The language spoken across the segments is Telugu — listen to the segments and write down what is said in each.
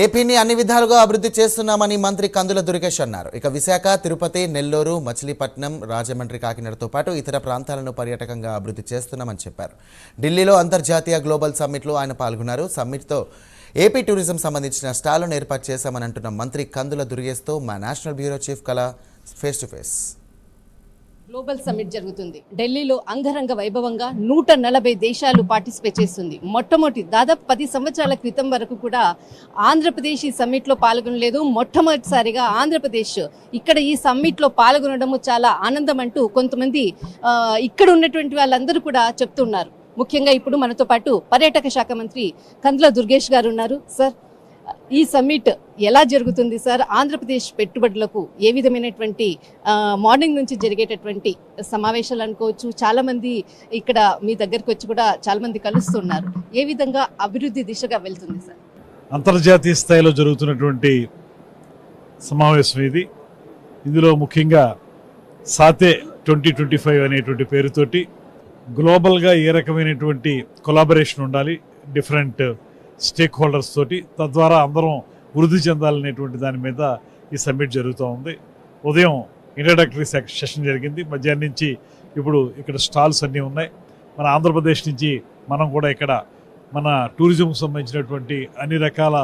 ఏపీని అన్ని విధాలుగా అభివృద్ధి చేస్తున్నామని మంత్రి కందుల దుర్గేష్ అన్నారు. ఇక విశాఖ, తిరుపతి, నెల్లూరు, మచిలీపట్నం, రాజమండ్రి, కాకినాడతో పాటు ఇతర ప్రాంతాలను పర్యాటకంగా అభివృద్ధి చేస్తున్నామని చెప్పారు. ఢిల్లీలో అంతర్జాతీయ గ్లోబల్ సమ్మిట్లో ఆయన పాల్గొన్నారు. సమ్మిట్తో ఏపీ టూరిజం సంబంధించిన స్టాళ్లను ఏర్పాటు చేశామని అంటున్న మంత్రి కందుల దుర్గేష్తో మా నేషనల్ బ్యూరో చీఫ్ కళ face to face. Global summit జరుగుతుంది. ఢిల్లీలో అంగరంగ వైభవంగా 140 దేశాలు పార్టిసిపేట్ చేస్తుంది. మొట్టమొదటి దాదాపు 10 సంవత్సరాల క్రితం వరకు కూడా ఆంధ్రప్రదేశ్ ఈ సమ్మిట్లో పాల్గొనలేదు. మొట్టమొదటిసారిగా ఆంధ్రప్రదేశ్ ఇక్కడ ఈ సమ్మిట్లో పాల్గొనడము చాలా ఆనందం అంటూ కొంతమంది ఇక్కడ ఉన్నటువంటి వాళ్ళందరూ కూడా చెప్తున్నారు. ముఖ్యంగా ఇప్పుడు మనతో పాటు పర్యాటక శాఖ మంత్రి కందుల దుర్గేష్ గారు ఉన్నారు. సార్, ఈ సమ్మిట్ ఎలా జరుగుతుంది సార్? ఆంధ్రప్రదేశ్ పెట్టుబడులకు ఏ విధమైనటువంటి మార్నింగ్ నుంచి జరిగేటటువంటి సమావేశాలు అనుకోవచ్చు, చాలా మంది ఇక్కడ మీ దగ్గరికి వచ్చి కూడా చాలా మంది కలుస్తున్నారు. ఏ విధంగా అభివృద్ధి దిశగా వెళ్తుంది సార్? అంతర్జాతీయ స్థాయిలో జరుగుతున్నటువంటి సమావేశం ఇది. ఇందులో ముఖ్యంగా సాతే 2025 అనేటువంటి పేరుతోటి గ్లోబల్గా ఏ రకమైనటువంటి కొలాబరేషన్ ఉండాలి డిఫరెంట్ స్టేక్ హోల్డర్స్ తోటి, తద్వారా అందరం వృద్ధి చెందాలనేటువంటి దాని మీద ఈ సమ్మిట్ జరుగుతూ ఉంది. ఉదయం ఇంట్రడక్టరీ సెషన్ జరిగింది. మధ్యాహ్నం నుంచి ఇప్పుడు ఇక్కడ స్టాల్స్ అన్నీ ఉన్నాయి. మన ఆంధ్రప్రదేశ్ నుంచి మనం కూడా ఇక్కడ మన టూరిజంకు సంబంధించినటువంటి అన్ని రకాల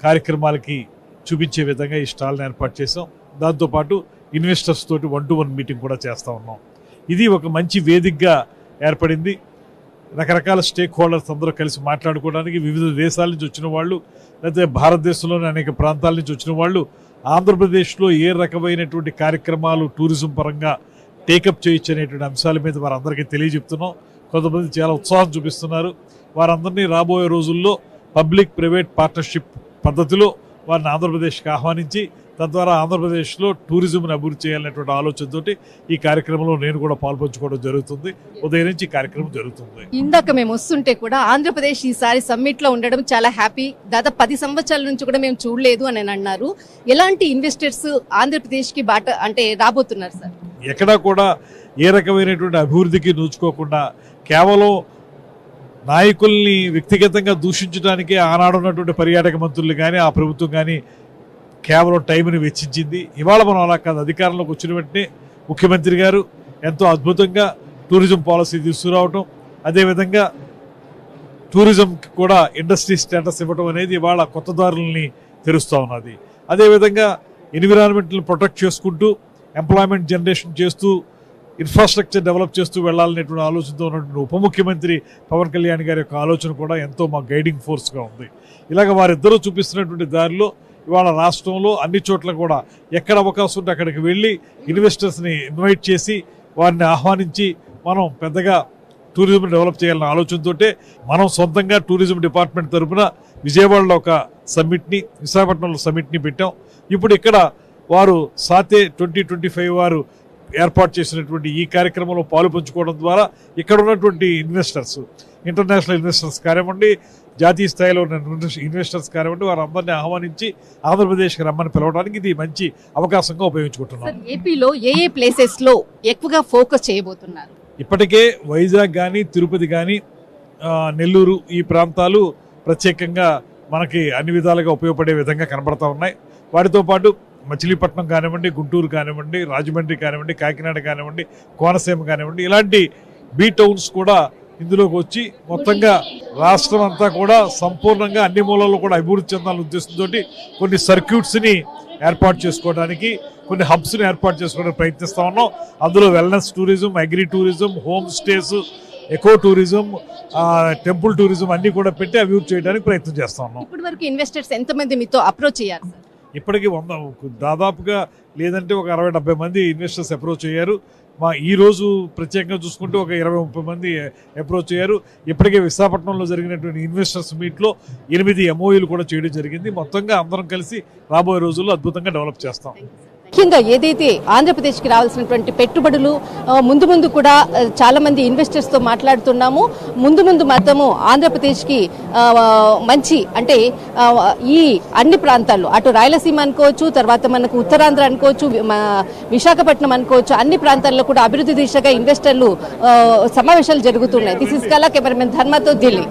కార్యక్రమాలకి చూపించే విధంగా ఈ స్టాల్ని ఏర్పాటు చేసాం. దాంతోపాటు ఇన్వెస్టర్స్ తోటి 1-to-1 మీటింగ్ కూడా చేస్తూ ఉన్నాం. ఇది ఒక మంచి వేదికగా ఏర్పడింది. రకరకాల స్టేక్ హోల్డర్స్ అందరూ కలిసి మాట్లాడుకోవడానికి వివిధ దేశాల నుంచి వచ్చిన వాళ్ళు, లేకపోతే భారతదేశంలోని అనేక ప్రాంతాల నుంచి వచ్చిన వాళ్ళు ఆంధ్రప్రదేశ్లో ఏ రకమైనటువంటి కార్యక్రమాలు టూరిజం పరంగా టేకప్ చేయొచ్చు అనేటువంటి అంశాల మీద వారందరికీ తెలియజెప్తున్నాం. కొంతమంది చాలా ఉత్సాహం చూపిస్తున్నారు. వారందరినీ రాబోయే రోజుల్లో పబ్లిక్ ప్రైవేట్ పార్ట్నర్షిప్ పద్ధతిలో వారిని ఆంధ్రప్రదేశ్కి ఆహ్వానించి తద్వారా ఆంధ్రప్రదేశ్లో టూరిజంని అభివృద్ధి చేయాలనేటువంటి ఆలోచనతోటి ఈ కార్యక్రమంలో నేను కూడా పాల్పంచుకోవడం జరుగుతుంది. ఉదయం నుంచి ఈ కార్యక్రమం జరుగుతుంది. ఇందాక మేము వస్తుంటే కూడా ఆంధ్రప్రదేశ్ ఈసారి సమ్మిట్ లో ఉండడం చాలా హ్యాపీ, దాదాపు 10 సంవత్సరాల నుంచి కూడా మేము చూడలేదు అని అన్నారు. ఎలాంటి ఇన్వెస్టర్స్ ఆంధ్రప్రదేశ్ కి బాట అంటే రాబోతున్నారు సార్? ఎక్కడా కూడా ఏ రకమైనటువంటి అభివృద్ధికి నోచుకోకుండా కేవలం నాయకుల్ని వ్యక్తిగతంగా దూషించడానికే ఆనాడున్నటువంటి పర్యాటక మంత్రులు కానీ ఆ ప్రభుత్వం కానీ కేవలం టైంని వెచ్చించింది. ఇవాళ మనం అలా కాదు. అధికారంలోకి వచ్చిన వెంటనే ముఖ్యమంత్రి గారు ఎంతో అద్భుతంగా టూరిజం పాలసీ తీసుకురావటం, అదేవిధంగా టూరిజంకి కూడా ఇండస్ట్రీ స్టేటస్ ఇవ్వడం అనేది ఇవాళ కొత్త దారులని తెరుస్తూ ఉన్నది. అదేవిధంగా ఎన్విరాన్మెంట్ని ప్రొటెక్ట్ చేసుకుంటూ ఎంప్లాయ్మెంట్ జనరేషన్ చేస్తూ ఇన్ఫ్రాస్ట్రక్చర్ డెవలప్ చేస్తూ వెళ్లాలనేటువంటి ఆలోచనతో ఉన్నటువంటి ఉప ముఖ్యమంత్రి పవన్ కళ్యాణ్ గారి యొక్క ఆలోచన కూడా ఎంతో మా గైడింగ్ ఫోర్స్గా ఉంది. ఇలాగ వారిద్దరూ చూపిస్తున్నటువంటి దారిలో ఇవాళ రాష్ట్రంలో అన్ని చోట్ల కూడా ఎక్కడ అవకాశం ఉంటే అక్కడికి వెళ్ళి ఇన్వెస్టర్స్ని ఇన్వైట్ చేసి వారిని ఆహ్వానించి మనం పెద్దగా టూరిజం డెవలప్ చేయాలన్న ఆలోచనతో మనం సొంతంగా టూరిజం డిపార్ట్మెంట్ తరఫున విజయవాడలో ఒక సమ్మిట్ని, విశాఖపట్నంలో సమ్మిట్ని పెట్టాం. ఇప్పుడు ఇక్కడ వారు సాతే 2025 వారు ఏర్పాటు చేసినటువంటి ఈ కార్యక్రమంలో పాలు పంచుకోవడం ద్వారా ఇక్కడ ఉన్నటువంటి ఇన్వెస్టర్స్, ఇంటర్నేషనల్ ఇన్వెస్టర్స్ కానివ్వండి, జాతీయ స్థాయిలో ఉన్న ఇన్వెస్టర్స్ కానివ్వండి, వారందరినీ ఆహ్వానించి ఆంధ్రప్రదేశ్కి రమ్మని పిలవడానికి ఇది మంచి అవకాశంగా ఉపయోగించుకుంటున్నాం. ఏపీలో ఏ ప్లేసెస్ లో ఎక్కువగా ఫోకస్ చేయబోతున్నారు? ఇప్పటికే వైజాగ్ కానీ, తిరుపతి కానీ, నెల్లూరు ఈ ప్రాంతాలు ప్రత్యేకంగా మనకి అన్ని విధాలుగా ఉపయోగపడే విధంగా కనబడతా ఉన్నాయి. వాటితో పాటు మచిలీపట్నం కానివ్వండి, గుంటూరు కానివ్వండి, రాజమండ్రి కానివ్వండి, కాకినాడ కానివ్వండి, కోనసీమ కానివ్వండి, ఇలాంటి బీ టౌన్స్ కూడా ఇందులోకి వచ్చి మొత్తంగా రాష్ట్రం అంతా కూడా సంపూర్ణంగా అన్ని మూలల్లో కూడా అభివృద్ధి చెందాలనే ఉద్దేశంతో కొన్ని సర్క్యూట్స్ని ఏర్పాటు చేసుకోవడానికి, కొన్ని హబ్స్ని ఏర్పాటు చేసుకోవడానికి ప్రయత్నిస్తూ ఉన్నాం. అందులో wellness tourism, agri tourism, home stays, eco tourism, temple tourism అన్ని కూడా పెట్టి అభివృద్ధి చేయడానికి ప్రయత్నం చేస్తా ఉన్నాం. ఇప్పటి వరకు ఇన్వెస్టర్స్ ఎంతమంది మీతో అప్రోచ్ అయ్యారు సార్? ఇప్పటికీ దాదాపుగా లేదంటే ఒక 60-70 మంది ఇన్వెస్టర్స్ అప్రోచ్ అయ్యారు. ఈ రోజు ప్రత్యేకంగా చూసుకుంటే ఒక 20-30 మంది అప్రోచ్ అయ్యారు. ఇప్పటికే విశాఖపట్నంలో జరిగినటువంటి ఇన్వెస్టర్స్ మీట్లో 8 MOUలు కూడా చేయడం జరిగింది. మొత్తంగా అందరం కలిసి రాబోయే రోజుల్లో అద్భుతంగా డెవలప్ చేస్తాం. ముఖ్యంగా ఏదైతే ఆంధ్రప్రదేశ్కి రావాల్సినటువంటి పెట్టుబడులు ముందు కూడా చాలా మంది ఇన్వెస్టర్స్తో మాట్లాడుతున్నాము. ముందు మాత్రము ఆంధ్రప్రదేశ్కి మంచి అంటే ఈ అన్ని ప్రాంతాల్లో అటు రాయలసీమ అనుకోవచ్చు, తర్వాత మనకు ఉత్తరాంధ్ర అనుకోవచ్చు, విశాఖపట్నం అనుకోవచ్చు, అన్ని ప్రాంతాల్లో కూడా అభివృద్ధి దిశగా ఇన్వెస్టర్లు సమావేశాలు జరుగుతున్నాయి. దిస్ ఇస్ కళా కెమెరామెన్ ధర్మతో ఢిల్లీ.